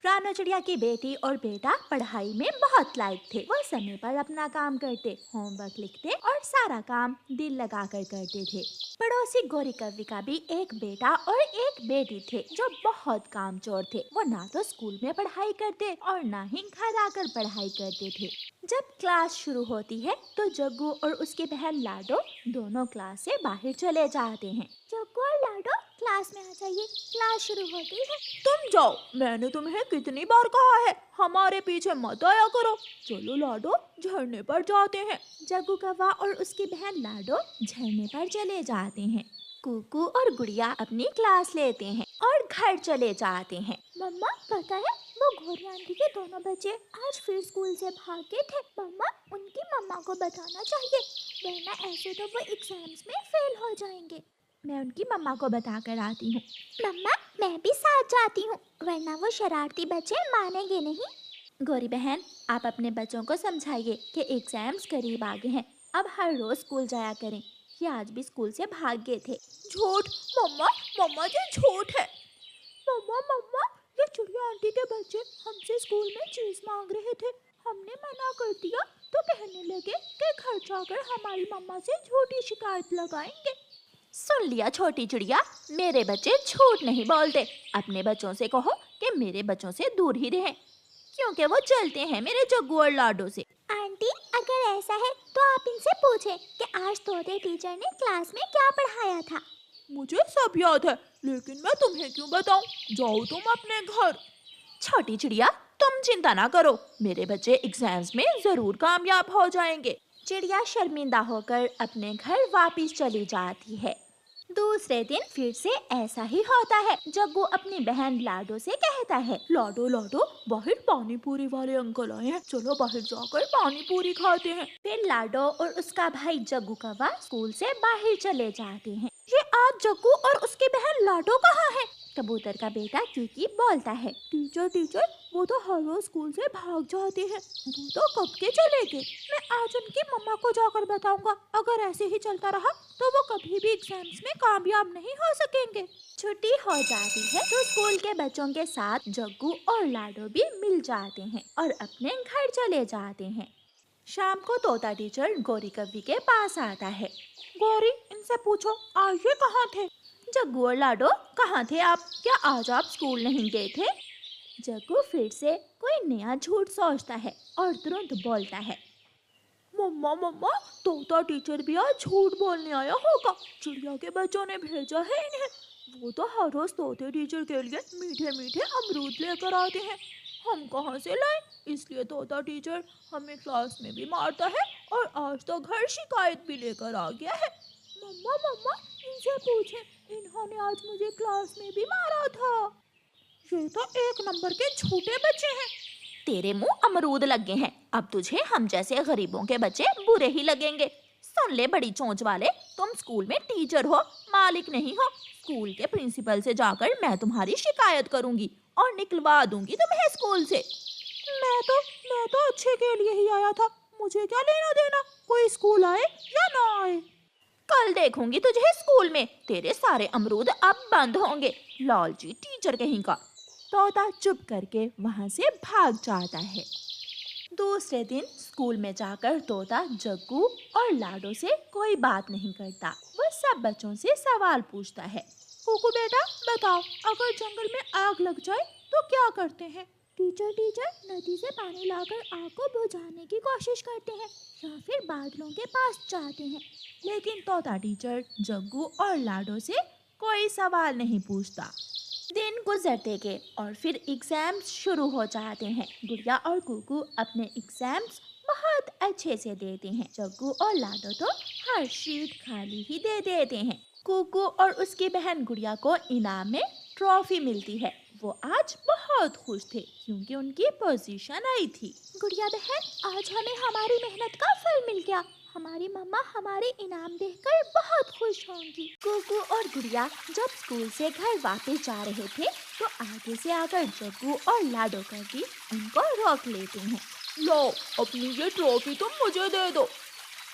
रानो चिड़िया की बेटी और बेटा पढ़ाई में बहुत लायक थे। वो समय पर अपना काम करते, होमवर्क लिखते और सारा काम दिल लगाकर करते थे। पड़ोसी गोरी कव्वी का भी एक बेटा और एक बेटी थे जो बहुत कामचोर थे। वो ना तो स्कूल में पढ़ाई करते और ना ही घर आकर पढ़ाई करते थे। जब क्लास शुरू होती है तो जग्गू और उसकी बहन लाडो दोनों क्लास से बाहर चले जाते हैं। जग्गू और लाडो क्लास में आ जाइए, क्लास शुरू हो गई है। तुम जाओ, मैंने तुम्हें कितनी बार कहा है हमारे पीछे मत आया करो। चलो लाडो, झरने पर जाते हैं। जग्गू कौवा और उसकी बहन लाडो झरने पर चले जाते हैं। कुकू और गुड़िया अपनी क्लास लेते हैं और घर चले जाते हैं। मम्मा पता है, वो घोड़ी आंटी के दोनों बच्चे आज फिर स्कूल से भागे थे। मम्मा उनकी मम्मा को बताना चाहिए, वरना ऐसे तो वो एग्जाम्स में फेल हो जाएंगे। मैं उनकी मम्मा को बता कर आती हूँ। मम्मा मैं भी साथ जाती हूँ, वरना वो शरारती बच्चे मानेंगे नहीं। गौरी बहन, आप अपने बच्चों को समझाइए कि एग्जाम्स करीब आ गए हैं, अब हर रोज स्कूल जाया करें। ये आज भी स्कूल से भाग गए थे। झूठ। मम्मा, मम्मा ये झूठ है। मम्मा मम्मा, ये चिड़िया आंटी के बच्चे हमसे स्कूल में चीज मांग रहे थे। हमने मना कर दिया तो कहने लगे कि घर जाकर हमारी मम्मा से झूठी शिकायत लगाएंगे। सुन लिया छोटी चिड़िया, मेरे बच्चे झूठ नहीं बोलते। अपने बच्चों से कहो कि मेरे बच्चों से दूर ही रहें, क्योंकि वो चलते हैं मेरे जग्गू और लाडो से। आंटी अगर ऐसा है तो आप इनसे पूछें कि आज तोते टीचर ने क्लास में क्या पढ़ाया था। मुझे सब याद है, लेकिन मैं तुम्हें क्यों बताऊं। जाओ तुम अपने घर। छोटी चिड़िया, तुम चिंता ना करो, मेरे बच्चे एग्जाम्स में जरूर कामयाब हो जाएंगे। चिड़िया शर्मिंदा होकर अपने घर वापस चली जाती है। दूसरे दिन फिर से ऐसा ही होता है। जग्गू अपनी बहन लाडो से कहता है, लाडो लाडो, बाहर पानी पूरी वाले अंकल आए हैं, चलो बाहर जाकर पानी पूरी खाते हैं। फिर लाडो और उसका भाई जग्गू कौवा स्कूल से बाहर चले जाते हैं। ये आज जग्गू और उसकी बहन लाडो कहाँ है? कबूतर का बेटा कीकी बोलता है, टीचर टीचर, वो तो हर रोज स्कूल से भाग जाते हैं, वो तो कब के चले गए। मैं आज उनकी मम्मा को जाकर बताऊंगा। अगर ऐसे ही चलता रहा तो वो कभी भी एग्जाम्स में कामयाब नहीं हो सकेंगे। छुट्टी हो जाती है तो स्कूल के बच्चों के साथ जग्गू और लाडो भी मिल जाते हैं और अपने घर चले जाते हैं। शाम को तोता टीचर गोरी कव्वी के पास आता है। गौरी, इनसे पूछो आज ये कहाँ थे? जग्गू और लाडो, कहाँ थे आप? क्या आज आप स्कूल नहीं गए थे? जग्गू फिर से कोई नया झूठ सोचता है और तुरंत बोलता है, मम्मा मम्मा, तोता टीचर भी आज झूठ बोलने आया होगा। चिड़िया के बच्चों ने भेजा है इन्हें। वो तो हर रोज तोते टीचर के लिए मीठे मीठे अमरूद लेकर आते हैं, हम कहाँ से लाए। इसलिए तोता टीचर हमें क्लास में भी मारता है और आज तो घर शिकायत भी लेकर आ गया है। मम्मा मम्मा, इनसे पूछे, इन्होंने आज मुझे क्लास में भी मारा था। ये तो एक नंबर के झूठे बच्चे हैं। तेरे मुंह अमरूद लगे हैं, अब तुझे हम जैसे गरीबों के बच्चे बुरे ही लगेंगे। सुन ले बड़ी चोंच वाले, तुम स्कूल में टीचर हो, मालिक नहीं हो। स्कूल के प्रिंसिपल से जाकर मैं तुम्हारी शिकायत करूंगी और निकलवा दूंगी तुम्हें स्कूल से। मैं तो अच्छे के लिए ही आया था, मुझे क्या लेना देना कोई स्कूल आए या ना आए। कल देखूंगी तुझे स्कूल में, तेरे सारे अमरूद अब बंद होंगे, लालची टीचर कहीं का। तोता चुप करके वहां से भाग जाता है। दूसरे दिन स्कूल में जाकर तोता जग्गू और लाडो से कोई बात नहीं करता, वो सब बच्चों से सवाल पूछता है। कुकू बेटा बताओ, अगर जंगल में आग लग जाए तो क्या करते हैं? टीचर टीचर, नदी से पानी लाकर आग को बुझाने की कोशिश करते हैं या फिर बादलों के पास जाते हैं। लेकिन तोता टीचर जग्गू और लाडो से कोई सवाल नहीं पूछता। दिन गुजरते गए और फिर एग्जाम्स शुरू हो जाते हैं। गुड़िया और कुकू अपने एग्जाम्स बहुत अच्छे से देते हैं। जग्गू और लाडो तो हर शीट खाली ही दे देते हैं। कुकू और उसकी बहन गुड़िया को इनाम में ट्रॉफी मिलती है। वो आज बहुत खुश थे क्योंकि उनकी पोजीशन आई थी। गुड़िया बहन, आज हमें हमारी मेहनत का फल मिल गया, हमारी मम्मा हमारे इनाम देखकर बहुत खुश होंगी। कुकू और गुड़िया जब स्कूल से घर वापस जा रहे थे तो आगे से आकर जग्गू और लाडो करके उनको रोक लेते हैं। लो, अपनी ये ट्रॉफी तुम मुझे दे दो।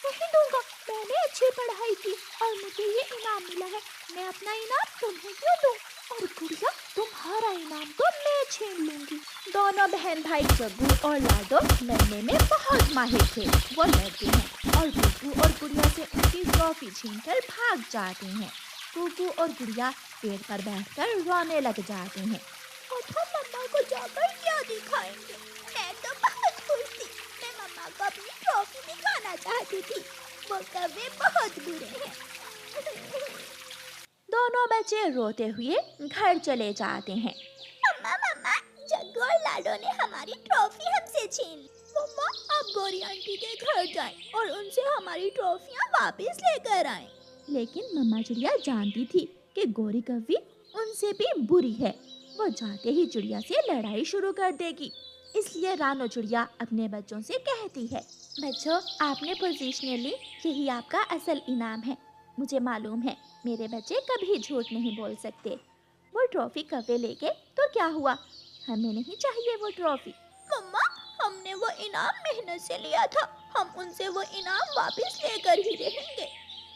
नहीं दूंगा, मैंने अच्छी पढ़ाई की और मुझे ये इनाम मिला है, मैं अपना इनाम तुम्हें क्यों दूं? और गुड़िया तुम्हारा इनाम तो मैं छीन लूंगी। दोनों बहन भाई जग्गू और लाडो लड़ने में बहुत माहिर थे। वो लड़ते हैं और गुड्डू और गुड़िया से उनकी ट्रॉफी छीनकर भाग जाते हैं। गुड्डू और गुड़िया पेड़ पर बैठकर रोने लग जाते हैं। अब हम मम्मा को जाकर क्या दिखाएंगे? मैं तो बहुत खुश थी। मैं मम्मा को अपनी ट्रॉफी दिखाना चाहती थी। वो कौवे बहुत बुरे हैं। दोनों बच्चे रोते हुए घर चले जाते हैं। मम्मा मम्मा, जग्गू और लाडो ने हमारी ट्रॉफी हमसे छीन ली। मम्मा आप गौरी आंटी के घर जाएं और उनसे हमारी ट्रॉफियां वापस लेकर आएं। लेकिन मम्मा चिड़िया जानती थी कि गौरी कव्वी उनसे भी बुरी है। वो जाते ही चिड़िया से लड़ाई शुरू कर देगी। इसलिए रानो चिड़िया अपने बच्चों से कहती है, बच्चों आपने पोजीशन ली, यही आपका असल इनाम है। मुझे मालूम है मेरे बच्चे कभी झूठ नहीं बोल सकते। वो ट्रॉफी कव्वे ले गए तो क्या हुआ, हमें नहीं चाहिए वो ट्रॉफी। मम्मा हमने वो इनाम मेहनत से लिया था, हम उनसे वो इनाम वापस लेकर ही रहेंगे।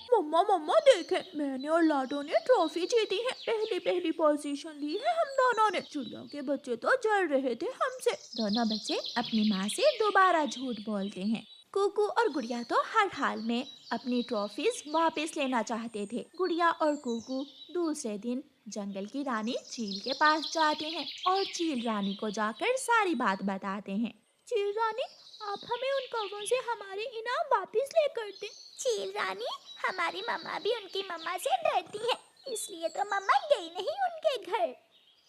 मम्मा मम्मा देखें, मैंने और लाडो ने ट्रॉफी जीती है। पहली पोजीशन ली है हम दोनों ने। चिड़िया के बच्चे तो जल रहे थे हमसे। दोनों बच्चे अपनी माँ से दोबारा झूठ बोलते हैं। कुकू और गुड़िया तो हर हाल में अपनी ट्रॉफीज वापस लेना चाहते थे। गुड़िया और कुकू दूसरे दिन जंगल की रानी चील के पास जाते हैं और चील रानी को जाकर सारी बात बताते हैं। चील रानी, आप हमें उन कौवों से हमारे इनाम वापस लेकर दें। चील रानी, हमारी मम्मा भी उनकी मम्मा से डरती है, इसलिए तो मम्मा गई नहीं उनके घर।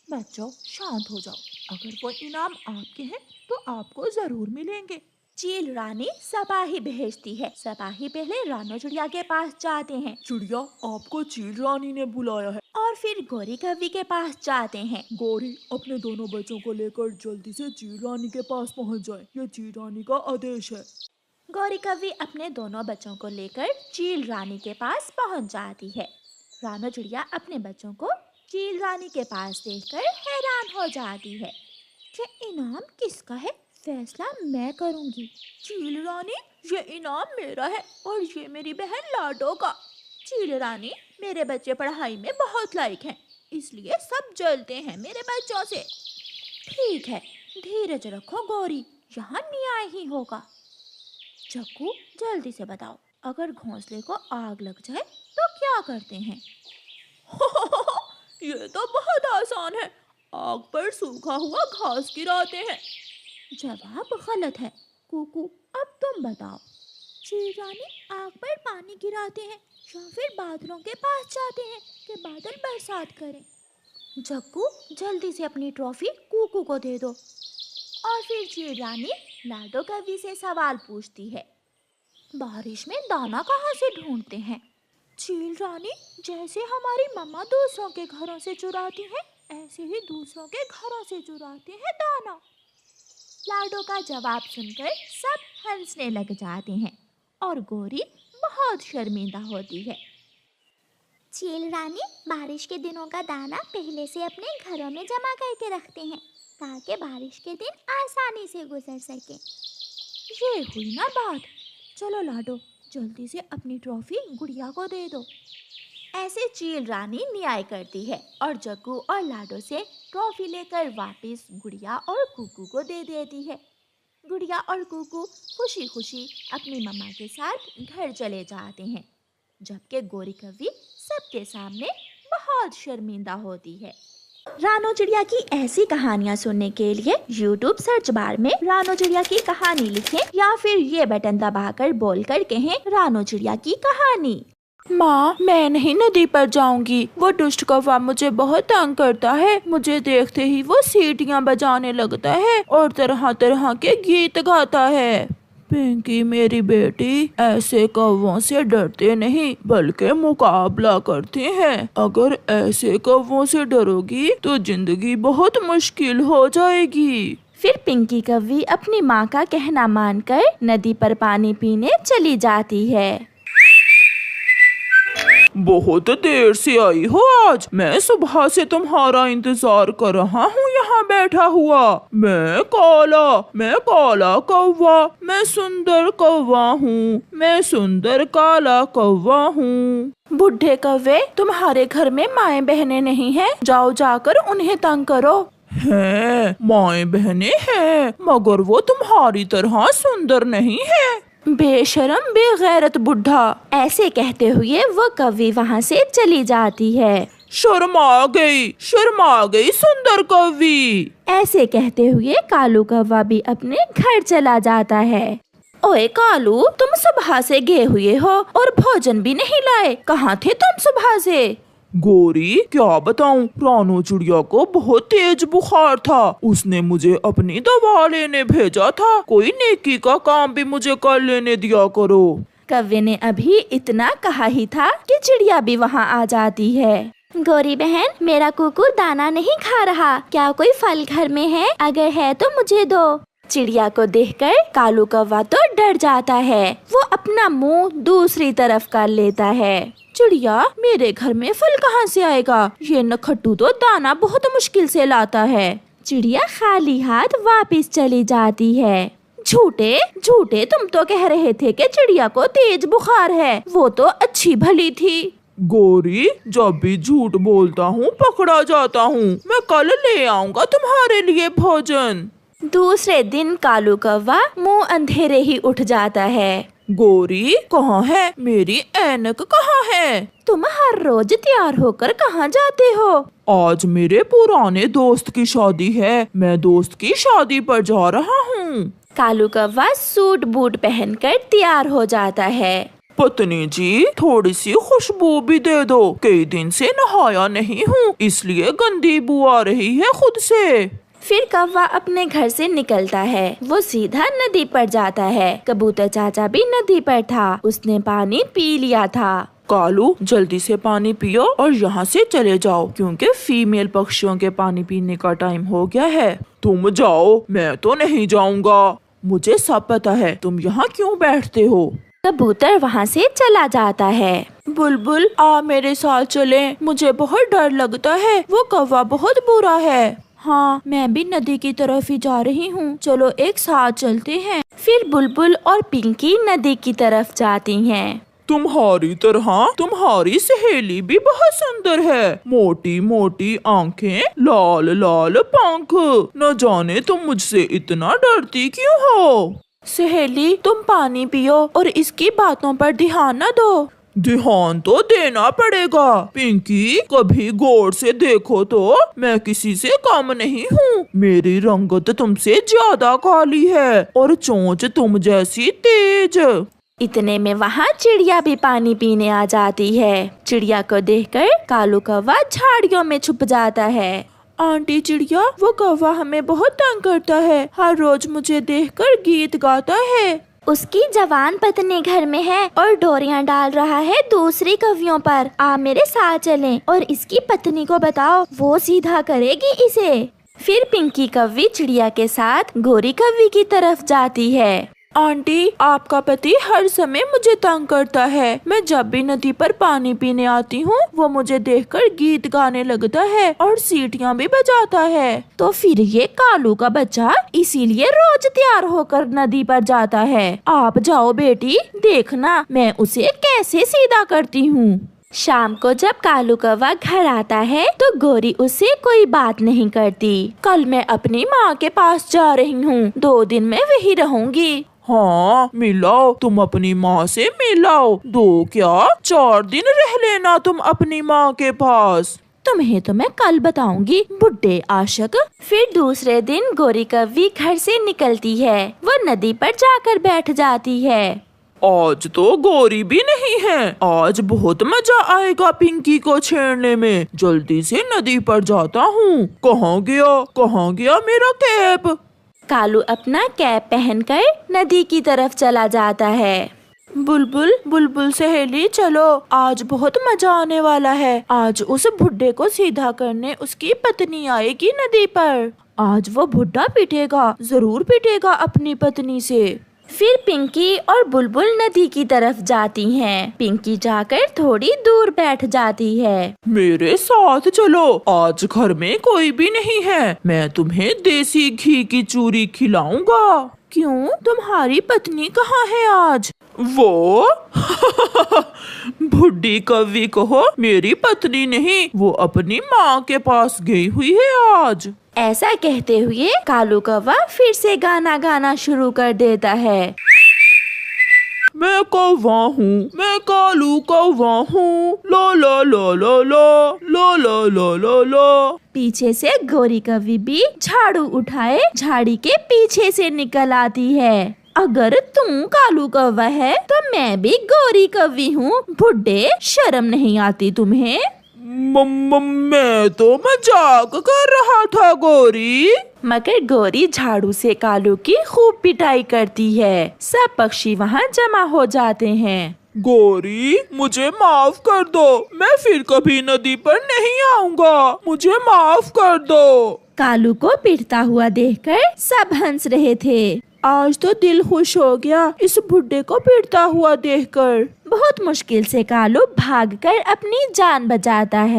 बच्चों शांत हो जाओ, अगर वो इनाम आपके हैं तो आपको जरूर मिलेंगे। चील रानी सिपाही भेजती है। सिपाही पहले रानो चिड़िया के पास जाते हैं। चिड़िया, आपको चील रानी ने बुलाया है। और फिर गौरी कव्वी के पास जाते हैं। गौरी, अपने दोनों बच्चों को लेकर जल्दी से चील रानी के पास पहुंच जाए, ये चील रानी का आदेश है। गौरी कव्वी अपने दोनों बच्चों को लेकर चील रानी के पास पहुंच जाती है। रानो चिड़िया अपने बच्चों को चील रानी के पास देखकर हैरान हो जाती है। ये इनाम किसका है, फैसला मैं करूंगी। चील रानी, ये इनाम मेरा है और ये मेरी बहन लाडो का। चील रानी, मेरे बच्चे पढ़ाई में बहुत लायक हैं, इसलिए सब जलते हैं मेरे बच्चों से। ठीक है, धीरज रखो गौरी, यहाँ न्याय ही होगा। जग्गू, जल्दी से बताओ, अगर घोंसले को आग लग जाए तो क्या करते हैं? ये तो बहुत आसान है, आग पर सूखा हुआ घास गिराते हैं। जवाब गलत है। कुकू, अब तुम बताओ। चील रानी, आग पर पानी गिराते हैं या फिर बादलों के पास जाते हैं कि बादल बरसात करें। जग्गू, जल्दी से अपनी ट्रॉफी कुकू को दे दो। और फिर चील रानी लाडो कव्वी से सवाल पूछती है, बारिश में दाना कहाँ से ढूंढते हैं? चील रानी, जैसे हमारी मम्मा दूसरों के घरों से चुराती हैं, ऐसे ही दूसरों के घरों से चुराते हैं दाना। लाडो का जवाब सुनकर सब हंसने लग जाते हैं और गौरी बहुत शर्मिंदा होती है। चील रानी बारिश के दिनों का दाना पहले से अपने घरों में जमा करके रखते हैं ताकि बारिश के दिन आसानी से गुजर सके। ये हुई ना बात। चलो लाडो, जल्दी से अपनी ट्रॉफी गुड़िया को दे दो। ऐसे चील रानी न्याय करती है और जग्गू और लाडो से ट्रॉफी लेकर वापस गुड़िया और कुकू को दे देती है। गुड़िया और कुकू खुशी खुशी अपनी मम्मा के साथ घर चले जाते हैं, जबकि गौरी कव्वी सबके सामने बहुत शर्मिंदा होती है। रानो चिड़िया की ऐसी कहानियाँ सुनने के लिए YouTube सर्च बार में रानो चिड़िया की कहानी लिखें या फिर ये बटन दबाकर बोलकर कहें रानो चिड़िया की कहानी। माँ, मैं नहीं नदी पर जाऊंगी, वो दुष्ट कौवा मुझे बहुत तंग करता है। मुझे देखते ही वो सीटियाँ बजाने लगता है और तरह तरह के गीत गाता है। पिंकी मेरी बेटी ऐसे कौवों से डरते नहीं बल्कि मुकाबला करते हैं। अगर ऐसे कौवों से डरोगी तो जिंदगी बहुत मुश्किल हो जाएगी। फिर पिंकी कव्वी अपनी माँ का कहना मानकर नदी पर पानी पीने चली जाती है। बहुत देर से आई हो आज। मैं सुबह से तुम्हारा इंतजार कर रहा हूँ यहाँ बैठा हुआ। मैं काला कौवा, मैं सुंदर कौवा हूँ, मैं सुंदर काला कौवा हूँ। बुढ़े कौवे, तुम्हारे घर में माएं बहनें नहीं हैं? जाओ जाकर उन्हें तंग करो। हैं, माएं बहनें हैं, मगर वो तुम्हारी तरह सुंदर नहीं है। बेशरम बेगैरत बुढ़ा। ऐसे कहते हुए वो कौवी वहाँ से चली जाती है। शर्मा गई सुंदर कौवी। ऐसे कहते हुए कालू कौवा भी अपने घर चला जाता है। ओए कालू, तुम सुबह से गए हुए हो और भोजन भी नहीं लाए। कहाँ थे तुम सुबह से? गोरी, क्या बताऊं, रानू चिड़िया को बहुत तेज बुखार था। उसने मुझे अपनी दवा लेने भेजा था। कोई नेकी का काम भी मुझे कर लेने दिया करो। कौवे ने अभी इतना कहा ही था कि चिड़िया भी वहाँ आ जाती है। गोरी बहन, मेरा कुकुर दाना नहीं खा रहा, क्या कोई फल घर में है? अगर है तो मुझे दो। चिड़िया को देखकर कालू कौवा तो डर जाता है। वो अपना मुंह दूसरी तरफ कर लेता है। चिड़िया, मेरे घर में फल कहाँ से आएगा? ये नखट्टू तो दाना बहुत मुश्किल से लाता है। चिड़िया खाली हाथ वापस चली जाती है। झूठे, तुम तो कह रहे थे कि चिड़िया को तेज बुखार है। वो तो अच्छी भली थी। गोरी, जब भी झूठ बोलता हूँ पकड़ा जाता हूँ। मैं कल ले आऊँगा तुम्हारे लिए भोजन। दूसरे दिन कालू कौवा मुंह अंधेरे ही उठ जाता है। गोरी, कहाँ है मेरी ऐनक? कहाँ है? तुम हर रोज तैयार होकर कहाँ जाते हो? आज मेरे पुराने दोस्त की शादी है। मैं दोस्त की शादी पर जा रहा हूँ। कालू कौवा सूट बूट पहनकर तैयार हो जाता है। पत्नी जी, थोड़ी सी खुशबू भी दे दो। कई दिन से नहाया नहीं हूँ, इसलिए गंदी बू आ रही है खुद से। फिर कौवा अपने घर से निकलता है। वो सीधा नदी पर जाता है। कबूतर चाचा भी नदी पर था। उसने पानी पी लिया था। कालू, जल्दी से पानी पियो और यहाँ से चले जाओ, क्योंकि फीमेल पक्षियों के पानी पीने का टाइम हो गया है। तुम जाओ, मैं तो नहीं जाऊँगा। मुझे सब पता है, तुम यहाँ क्यों बैठते हो। कबूतर वहाँ से चला जाता है। बुलबुल, आ मेरे साथ चले, मुझे बहुत डर लगता है। वो कौवा बहुत बुरा है। हाँ, मैं भी नदी की तरफ ही जा रही हूँ। चलो एक साथ चलते हैं। फिर बुलबुल और पिंकी नदी की तरफ जाती हैं। तुम्हारी तरह तुम्हारी सहेली भी बहुत सुंदर है। मोटी मोटी आंखें, लाल लाल पंख। न जाने तुम मुझसे इतना डरती क्यों हो। सहेली, तुम पानी पियो और इसकी बातों पर ध्यान न दो। ध्यान तो देना पड़ेगा। पिंकी, कभी गौर से देखो तो मैं किसी से कम नहीं हूँ। मेरी रंगत तुमसे ज्यादा काली है और चोंच तुम जैसी तेज। इतने में वहाँ चिड़िया भी पानी पीने आ जाती है। चिड़िया को देखकर कालू कौवा झाड़ियों में छुप जाता है। आंटी चिड़िया, वो कौवा हमें बहुत तंग करता है। हर रोज मुझे देखकर गीत गाता है। उसकी जवान पत्नी घर में है और डोरियां डाल रहा है दूसरी कौवियों पर। आप मेरे साथ चलें और इसकी पत्नी को बताओ, वो सीधा करेगी इसे। फिर पिंकी कौवी चिड़िया के साथ गोरी कौवी की तरफ जाती है। आंटी, आपका पति हर समय मुझे तंग करता है। मैं जब भी नदी पर पानी पीने आती हूँ, वो मुझे देखकर गीत गाने लगता है और सीटियाँ भी बजाता है। तो फिर ये कालू का बच्चा इसीलिए रोज तैयार होकर नदी पर जाता है। आप जाओ बेटी, देखना मैं उसे कैसे सीधा करती हूँ। शाम को जब कालू कौवा घर आता है तो गोरी उससे कोई बात नहीं करती। कल मैं अपनी माँ के पास जा रही हूँ, 2 दिन में वही रहूंगी। हाँ, मिलाओ, तुम अपनी माँ से मिलाओ। 2 क्या 4 दिन रह लेना तुम अपनी माँ के पास। तुम्हें तो मैं कल बताऊंगी, बुड्ढे आशिक। फिर दूसरे दिन गोरी कौवी घर से निकलती है। वो नदी पर जाकर बैठ जाती है। आज तो गोरी भी नहीं है। आज बहुत मजा आएगा पिंकी को छेड़ने में। जल्दी से नदी पर जाता हूँ। कहाँ गया मेरा कैप। कालू अपना कैप पहनकर नदी की तरफ चला जाता है। बुलबुल सहेली, चलो, आज बहुत मजा आने वाला है। आज उस बुड्ढे को सीधा करने उसकी पत्नी आएगी नदी पर। आज वो बुड्ढा पिटेगा, जरूर पिटेगा अपनी पत्नी से। फिर पिंकी और बुलबुल नदी की तरफ जाती हैं। पिंकी जाकर थोड़ी दूर बैठ जाती है। मेरे साथ चलो, आज घर में कोई भी नहीं है। मैं तुम्हें देसी घी की चूरी खिलाऊंगा। क्यों, तुम्हारी पत्नी कहाँ है आज? वो बुढ़ी कौवी कहो, मेरी पत्नी नहीं, वो अपनी माँ के पास गई हुई है आज। ऐसा कहते हुए कालू कौवा फिर से गाना गाना शुरू कर देता है। मैं कौवा हूँ, मैं कालू कौवा हूँ, लो लो लो लो लो लो लो लो लो लो। पीछे से गोरी कौवी भी झाड़ू उठाए झाड़ी के पीछे से निकल आती है। अगर तुम कालू कौवा है तो मैं भी गोरी कौवी हूँ। बुड्ढे, शर्म नहीं आती तुम्हें? मैं तो मजाक कर रहा था गोरी। मगर गोरी झाड़ू से कालू की खूब पिटाई करती है। सब पक्षी वहाँ जमा हो जाते हैं। गोरी, मुझे माफ कर दो, मैं फिर कभी नदी पर नहीं आऊंगा, मुझे माफ कर दो। कालू को पिटता हुआ देखकर सब हंस रहे थे। आज तो दिल खुश हो गया इस बुड्ढे को पीटता हुआ देखकर। बहुत मुश्किल से कालू भागकर अपनी जान बचाता है।